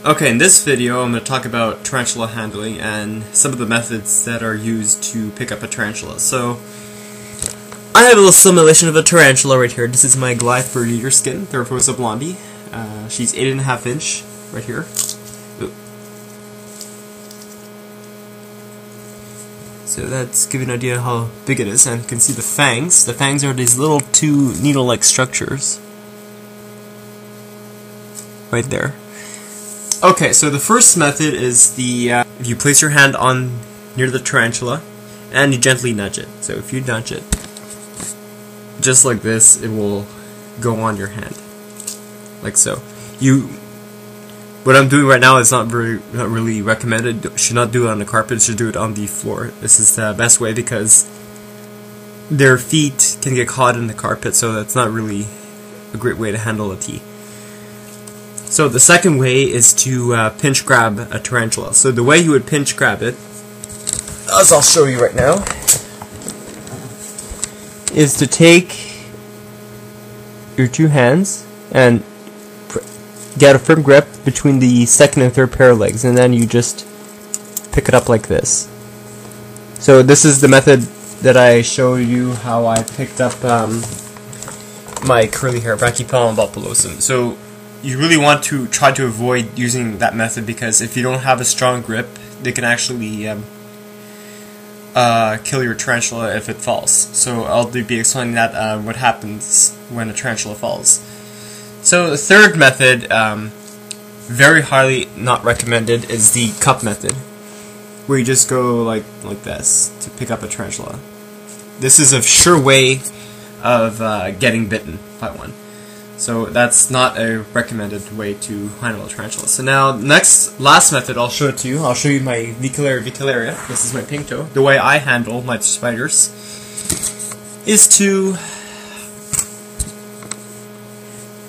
Okay, in this video I'm going to talk about tarantula handling and some of the methods that are used to pick up a tarantula. So, I have a little simulation of a tarantula right here. This is my Goliath bird eater skin, Tarantula blondie. She's 8.5 inch right here. Ooh. So that's giving you an idea how big it is, and you can see the fangs. The fangs are these little two needle-like structures right there. Okay, so the first method is the you place your hand on near the tarantula and you gently nudge it. So if you nudge it just like this, it will go on your hand, like so. What I'm doing right now is not really recommended. You should not do it on the carpet. You should do it on the floor. This is the best way because their feet can get caught in the carpet, so that's not really a great way to handle a tea. So the second way is to pinch grab a tarantula. So the way you would pinch grab it, as I'll show you right now, is to take your two hands and get a firm grip between the second and third pair of legs, and then you just pick it up like this. So this is the method that I showed you how I picked up my curly hair, Brachypelma bulbulosum. So you really want to try to avoid using that method because if you don't have a strong grip, they can actually kill your tarantula if it falls. So I'll be explaining that what happens when a tarantula falls. So the third method, very highly not recommended, is the cup method, where you just go like this to pick up a tarantula. This is a sure way of getting bitten by one. So that's not a recommended way to handle a tarantula. So now, last method I'll show it to you. I'll show you my Vicularia. This is my pink toe. The way I handle my spiders is to...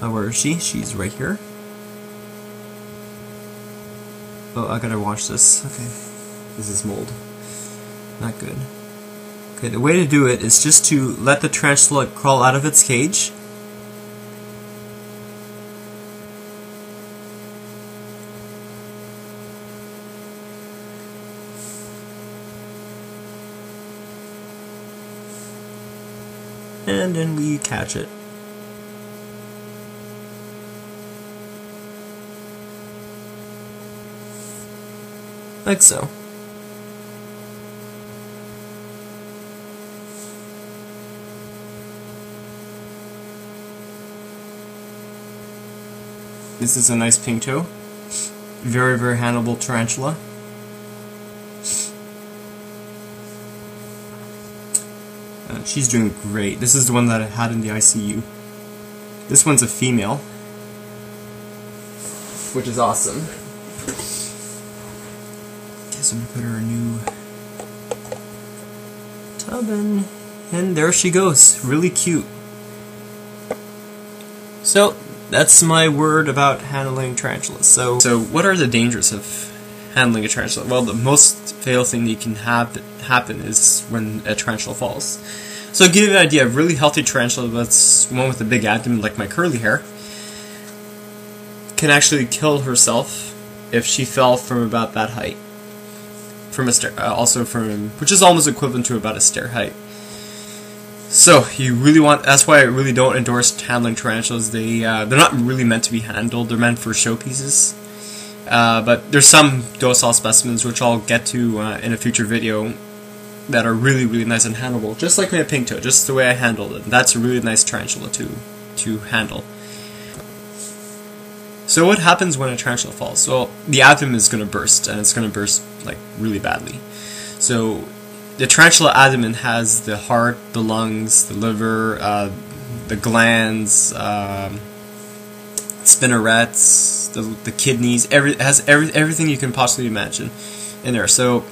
where is she? She's right here. Oh, I gotta wash this. Okay. This is mold. Not good. Okay, the way to do it is just to let the tarantula crawl out of its cage. And then we catch it. Like so. This is a nice pink toe. Very, very handleable tarantula. She's doing great. This is the one that I had in the ICU. This one's a female, which is awesome. Guess I'm gonna put her a new tub in, and there she goes. Really cute. So that's my word about handling tarantulas. So what are the dangers of handling a tarantula? Well, the most fatal thing that can happen is when a tarantula falls. So to give you an idea, a really healthy tarantula, that's one with a big abdomen like my curly hair, can actually kill herself if she fell from about that height. From a stair, which is almost equivalent to about a stair height. So you really want, that's why I really don't endorse handling tarantulas. They're not really meant to be handled, they're meant for showpieces. But there's some docile specimens which I'll get to in a future video that are really, really nice and handleable, just like my pink toe, just the way I handled it. That's a really nice tarantula to handle. So what happens when a tarantula falls? Well, the abdomen is going to burst, and it's going to burst like really badly. So the tarantula abdomen has the heart, the lungs, the liver, the glands, spinnerets, the kidneys, everything you can possibly imagine in there. So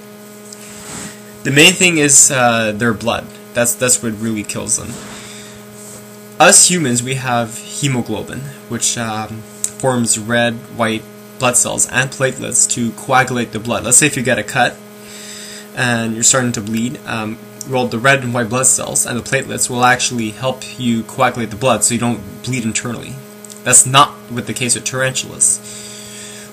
the main thing is their blood. That's what really kills them. Us humans, we have hemoglobin, which forms red, white blood cells and platelets to coagulate the blood. Let's say if you get a cut and you're starting to bleed, well, the red and white blood cells and the platelets will actually help you coagulate the blood so you don't bleed internally. That's not with the case with tarantulas.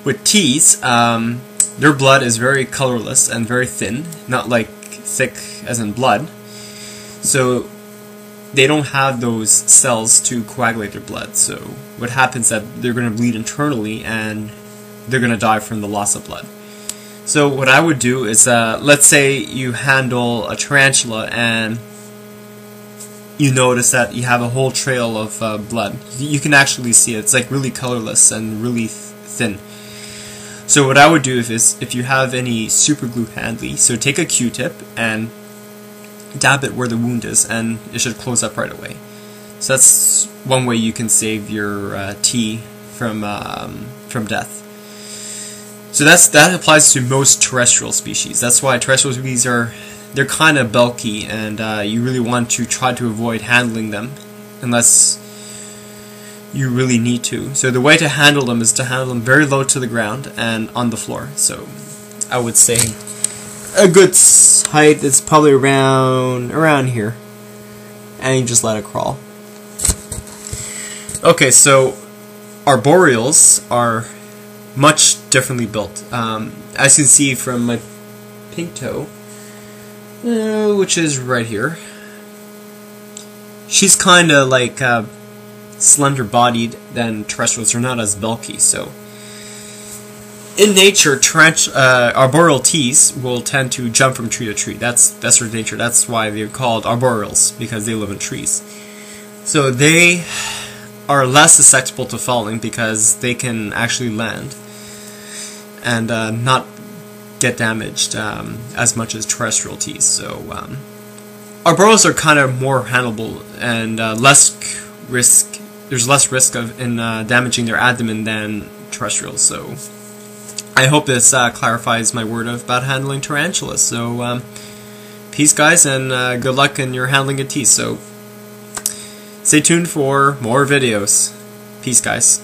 With teas, their blood is very colorless and very thin, not like thick as in blood. So they don't have those cells to coagulate their blood. So what happens is that they're going to bleed internally and they're going to die from the loss of blood. So what I would do is, let's say you handle a tarantula and you notice that you have a whole trail of blood. You can actually see it. It's like really colorless and really thin. So what I would do is, if you have any super glue handy, so take a Q-tip and dab it where the wound is, and it should close up right away. So that's one way you can save your tea from death. So that applies to most terrestrial species. That's why terrestrial species they're kind of bulky, and you really want to try to avoid handling them unless you really need to. So the way to handle them is to handle them very low to the ground and on the floor. So I would say a good height is probably around here, and you just let it crawl. Okay, so arboreals are much differently built. As you can see from my pink toe, which is right here, she's kind of like slender bodied than terrestrials. Are not as bulky. So in nature, arboreal teas will tend to jump from tree to tree. That's their nature. That's why they're called arboreals, because they live in trees. So they are less susceptible to falling because they can actually land and not get damaged as much as terrestrial teas. So arboreals are kind of more handleable and less risk. There's less risk in damaging their abdomen than terrestrials. So I hope this clarifies my word about handling tarantulas. So peace, guys, and good luck in your handling of teas. So stay tuned for more videos. Peace, guys.